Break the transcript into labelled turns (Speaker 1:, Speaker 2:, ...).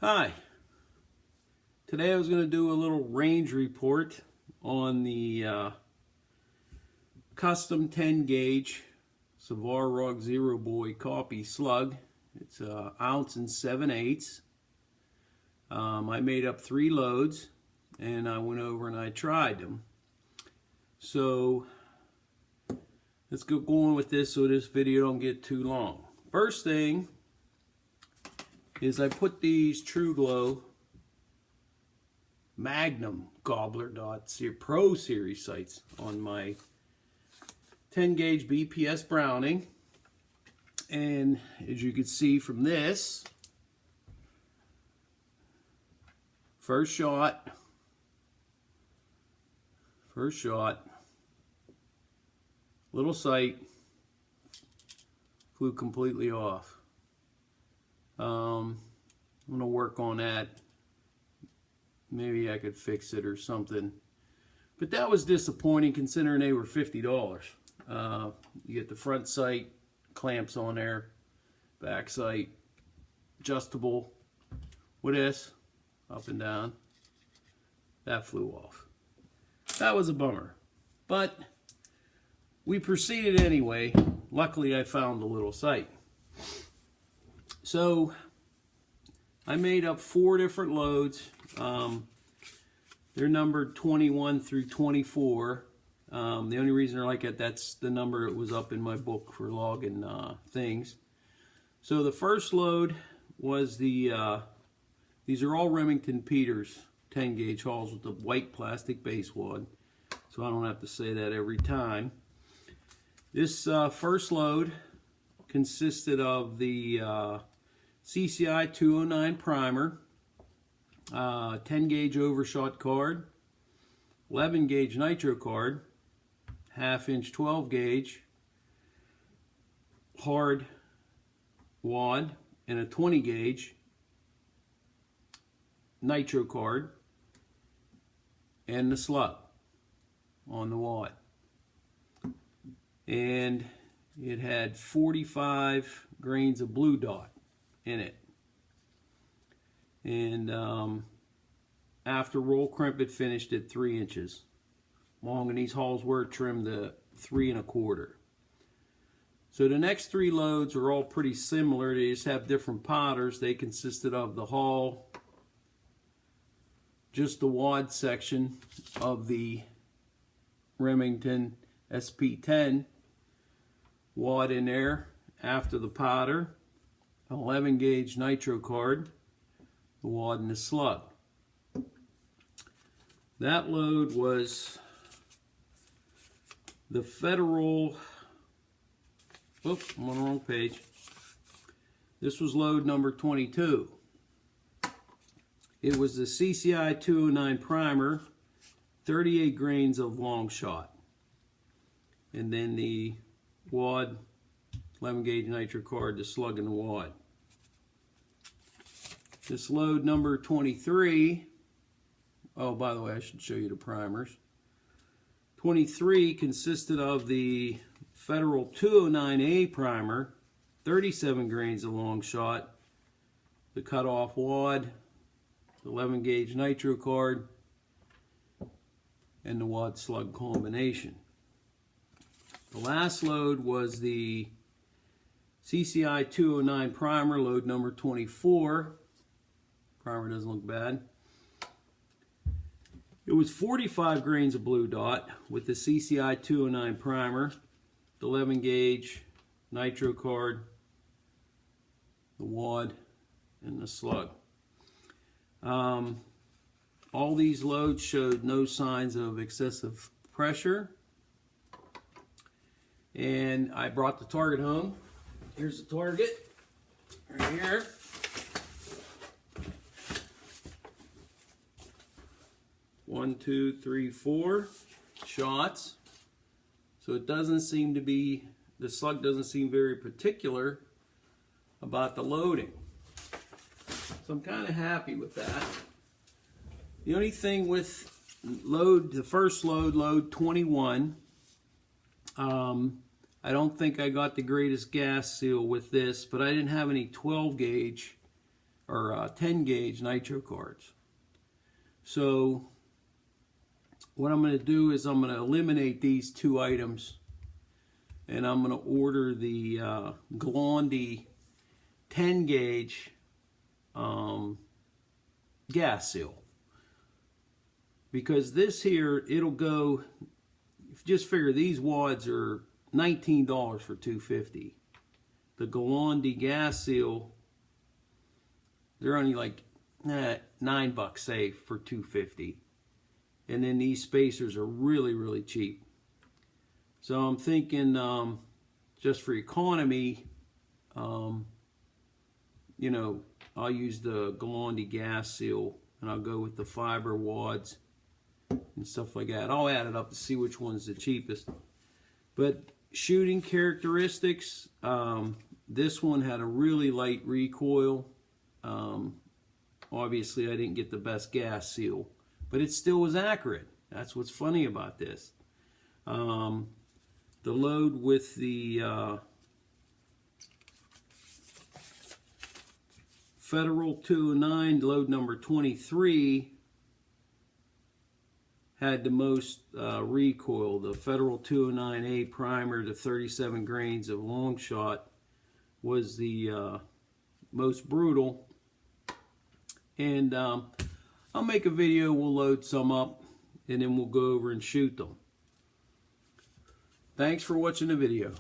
Speaker 1: Hi, today I was going to do a little range report on the custom 10 gauge Savar Zero Boy copy slug. It's an ounce and 7/8. I made up 3 loads and I went over and I tried them. So let's get going with this so this video don't get too long. First thing is I put these True Glow Magnum Gobbler Dots Pro Series sights on my 10 gauge BPS Browning, and as you can see from this, first shot, little sight, flew completely off. I'm going to work on that. Maybe I could fix it or something. But that was disappointing considering they were $50. You get the front sight, clamps on there, back sight, adjustable with this, up and down. That flew off. That was a bummer. But we proceeded anyway. Luckily I found the little sight. So I made up 4 different loads. They're numbered 21 through 24. The only reason they're like that, that's the number it was up in my book for logging things. So the first load was the, these are all Remington Peters 10 gauge hauls with the white plastic base wad. So I don't have to say that every time. This first load consisted of the CCI 209 primer, 10 gauge overshot card, 11 gauge nitro card, 1/2 inch 12 gauge hard wad, and a 20 gauge nitro card, and the slug on the wad. And it had 45 grains of blue dot in it. And after roll crimp, it finished at 3 inches long, and these hulls were trimmed to 3 1/4. So the next 3 loads are all pretty similar. They just have different potters. They consisted of the hull, just the wad section of the Remington SP10 wad in there after the powder, 11 gauge nitro card, the wad, and the slug. That load was the Federal, oops, I'm on the wrong page. This was load number 22. It was the CCI 209 primer, 38 grains of long shot. And then the wad, 11 gauge nitro card, the slug, and the wad. This load number 23, oh, by the way, I should show you the primers. 23 consisted of the Federal 209A primer, 37 grains of long shot, the cut-off wad, the 11 gauge nitro card, and the wad slug combination. The last load was the CCI 209 primer, load number 24. Primer doesn't look bad. It was 45 grains of blue dot with the CCI 209 primer, the 11 gauge nitro card, the wad, and the slug. All these loads showed no signs of excessive pressure. And I brought the target home. Here's the target right here. One, two, three, 4 shots. So it doesn't seem to be, the slug doesn't seem very particular about the loading. So I'm kind of happy with that. The only thing with the first load, load 21, I don't think I got the greatest gas seal with this, but I didn't have any 12 gauge or 10 gauge nitro cards. So what I'm going to do is I'm going to eliminate these two items, and I'm going to order the Galandi 10 gauge gas seal, because this here, it'll go, just figure these wads are $19 for 250. The Galandi gas seal, they're only like $9 say for 250. And then these spacers are really, really cheap. So I'm thinking just for economy, you know, I'll use the Galandi gas seal, and I'll go with the fiber wads and stuff like that. I'll add it up to see which one's the cheapest. But shooting characteristics, this one had a really light recoil. Obviously I didn't get the best gas seal, but it still was accurate. That's what's funny about this. The load with the Federal 209, load number 23, had the most recoil. The Federal 209A primer to 37 grains of long shot was the most brutal. And I'll make a video, we'll load some up, and then we'll go over and shoot them. Thanks for watching the video.